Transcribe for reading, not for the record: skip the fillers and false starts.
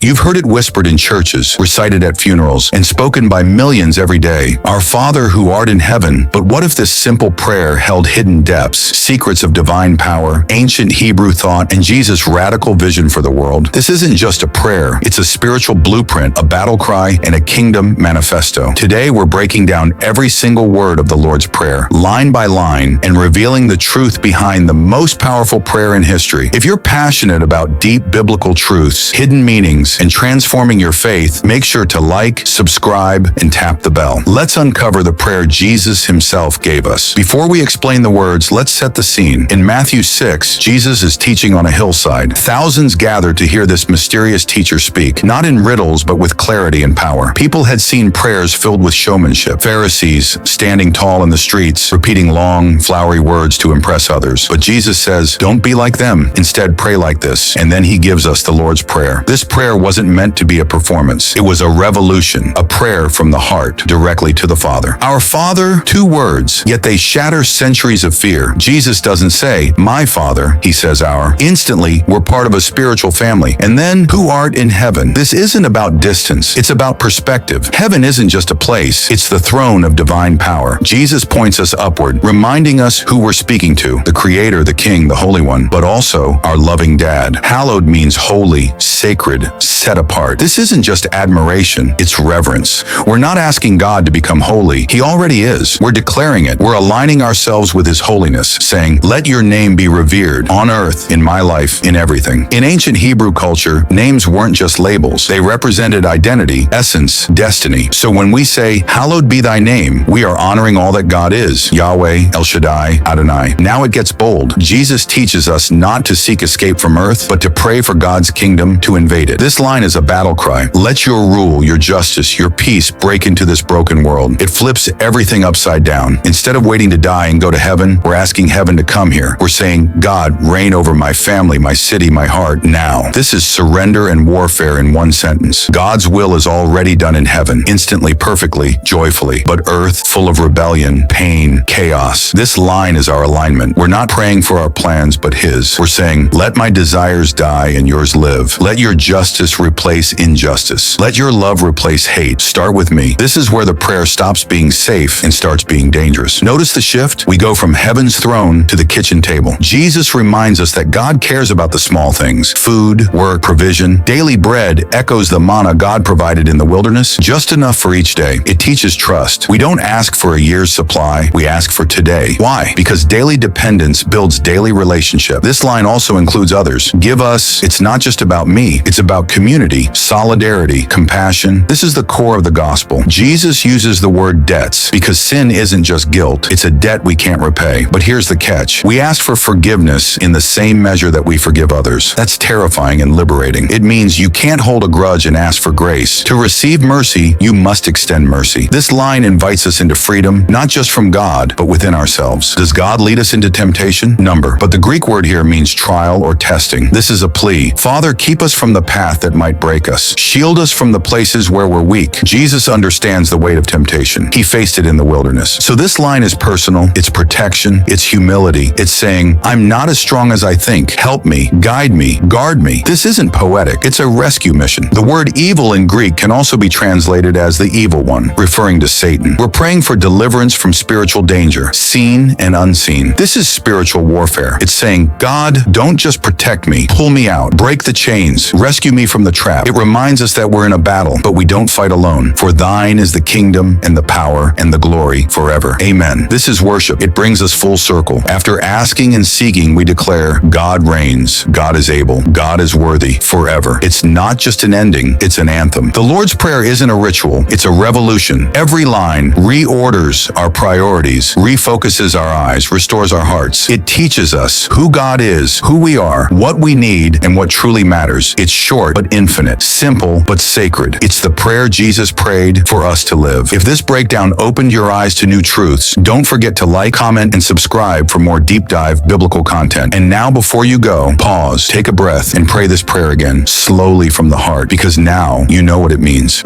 You've heard it whispered in churches, recited at funerals, and spoken by millions every day. Our Father who art in heaven. But what if this simple prayer held hidden depths, secrets of divine power, ancient Hebrew thought, and Jesus' radical vision for the world? This isn't just a prayer. It's a spiritual blueprint, a battle cry, and a kingdom manifesto. Today, we're breaking down every single word of the Lord's Prayer, line by line, and revealing the truth behind the most powerful prayer in history. If you're passionate about deep biblical truths, hidden meanings, and transforming your faith, make sure to like, subscribe, and tap the bell. Let's uncover the prayer Jesus himself gave us. Before we explain the words, let's set the scene. In Matthew 6, Jesus is teaching on a hillside. Thousands gather to hear this mysterious teacher speak, not in riddles, but with clarity and power. People had seen prayers filled with showmanship. Pharisees standing tall in the streets, repeating long, flowery words to impress others. But Jesus says, don't be like them. Instead, pray like this. And then he gives us the Lord's Prayer. This prayer wasn't meant to be a performance. It was a revolution, a prayer from the heart, directly to the Father. Our Father, 2 words, yet they shatter centuries of fear. Jesus doesn't say, my Father, he says our. Instantly, we're part of a spiritual family. And then, who art in heaven? This isn't about distance. It's about perspective. Heaven isn't just a place. It's the throne of divine power. Jesus points us upward, reminding us who we're speaking to, the Creator, the King, the Holy One, but also our loving Dad. Hallowed means holy, sacred, set apart. This isn't just admiration, it's reverence. We're not asking God to become holy. He already is. We're declaring it. We're aligning ourselves with his holiness, saying, let your name be revered on earth, in my life, in everything. In ancient Hebrew culture, names weren't just labels. They represented identity, essence, destiny. So when we say, hallowed be thy name, we are honoring all that God is, Yahweh, El Shaddai, Adonai. Now it gets bold. Jesus teaches us not to seek escape from earth, but to pray for God's kingdom to invade it. This line is a battle cry. Let your rule, your justice, your peace break into this broken world. It flips everything upside down. Instead of waiting to die and go to heaven, we're asking heaven to come here. We're saying, God, reign over my family, my city, my heart now. This is surrender and warfare in one sentence. God's will is already done in heaven, instantly, perfectly, joyfully, but earth full of rebellion, pain, chaos. This line is our alignment. We're not praying for our plans, but his. We're saying, let my desires die and yours live. Let your justice replace injustice. Let your love replace hate. Start with me. This is where the prayer stops being safe and starts being dangerous. Notice the shift? We go from heaven's throne to the kitchen table. Jesus reminds us that God cares about the small things. Food, work, provision. Daily bread echoes the manna God provided in the wilderness, just enough for each day. It teaches trust. We don't ask for a year's supply. We ask for today. Why? Because daily dependence builds daily relationship. This line also includes others. Give us. It's not just about me. It's about community, solidarity, compassion. This is the core of the gospel. Jesus uses the word debts because sin isn't just guilt. It's a debt we can't repay. But here's the catch. We ask for forgiveness in the same measure that we forgive others. That's terrifying and liberating. It means you can't hold a grudge and ask for grace. To receive mercy, you must extend mercy. This line invites us into freedom, not just from God, but within ourselves. Does God lead us into temptation? Number. But the Greek word here means trial or testing. This is a plea. Father, keep us from the path that might break us. Shield us from the places where we're weak. Jesus understands the weight of temptation. He faced it in the wilderness. So this line is personal. It's protection. It's humility. It's saying, I'm not as strong as I think. Help me, guide me, guard me. This isn't poetic. It's a rescue mission. The word evil in Greek can also be translated as the evil one, referring to Satan. We're praying for deliverance from spiritual danger, seen and unseen. This is spiritual warfare. It's saying, God, don't just protect me. Pull me out. Break the chains. Rescue me from the trap. It reminds us that we're in a battle, but we don't fight alone. For thine is the kingdom and the power and the glory forever. Amen. This is worship. It brings us full circle. After asking and seeking, we declare, God reigns. God is able. God is worthy forever. It's not just an ending. It's an anthem. The Lord's Prayer isn't a ritual. It's a revolution. Every line reorders our priorities, refocuses our eyes, restores our hearts. It teaches us who God is, who we are, what we need, and what truly matters. It's short but infinite, simple but sacred. It's the prayer Jesus prayed for us to live. If this breakdown opened your eyes to new truths, don't forget to like, comment, and subscribe for more deep dive biblical content. And now before you go, pause, take a breath, and pray this prayer again, slowly from the heart, because now you know what it means.